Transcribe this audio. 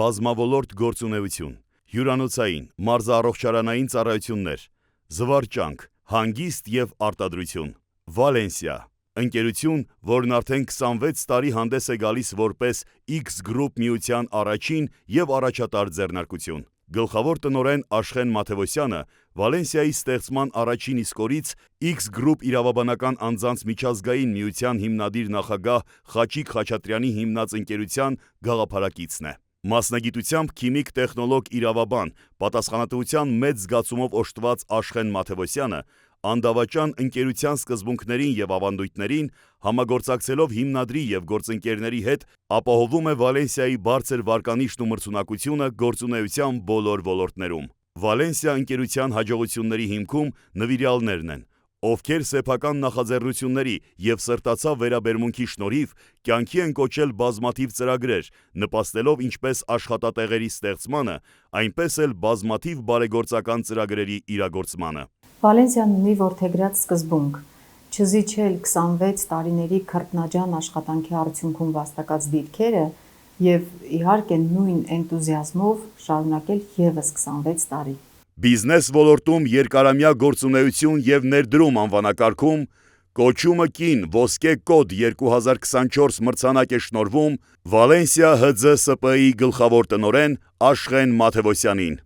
բազմավոլորտ գործունեություն, հյուրանոցային, մարզաառողջարանային ծառայություններ, զվարճանք, հանգիստ և արտադրություն, Վալենսիա, ընկերություն, որն արդեն 26 տարի հանդես է գալիս որպես X Group միության առաջին և առաջատար ձեռնարկություն։ Գլխավոր տնօրեն Աշխեն Մաթևոսյանը Վալենսիայի ստեղծման առաջին իսկ օրից X Group իրավաբանական անձանց միջազգային միության հիմնադիր նախագահ Խաչիկ Խաչատրյանի հիմնած ընկերության գաղափարակիցն է։ Մասնագիտությամբ քիմիկ-տեխնոլոգ իրավաբան, պատասխանատվության մեծ զգացումով օժտված Աշխեն Մաթևոսյանը անդավաճան ընկերության սկզբունքներին և ավանդույթներին համագործակցելով հիմնադրի և գործընկերների հետ ապահովում է Վալենսիայի բարձր վարկանիշն ու մրցունակությունը գործունեության բոլոր ոլորտներում։ Վալենսիա ընկերության հաջողությունների հիմքում նվիրյալներն են, ովքեր սեփական նախաձեռնությունների և սրտացավ վերաբերմունքի շնորհիվ կյանքի են կոչել բազմաթիվ ծրագրեր, նպաստելով ինչպես աշխատատեղերի ստեղծմանը, այնպես էլ բազմաթիվ բարեգործական ծրագրերի իրագործմանը։ Վալենսիան ունի որդեգրած սկզբունք՝ չզիջել 26 տարիների քրտնաջան աշխատանքի արդյունքում վաստակած դիրքերը և իհարկե նույն էնտուզիազմով շարունակել ևս 26 տարի։ Բիզնես ոլորտում երկարամյա գործունեություն և ներդրում անվանակարգում կոչումը կին ոսկե կոդ 2024 մրցանակ է շնորհվում Վալենսիա ՀՁՍՊ-ի գլխավոր տնօրեն Աշխեն Մաթևոսյանին։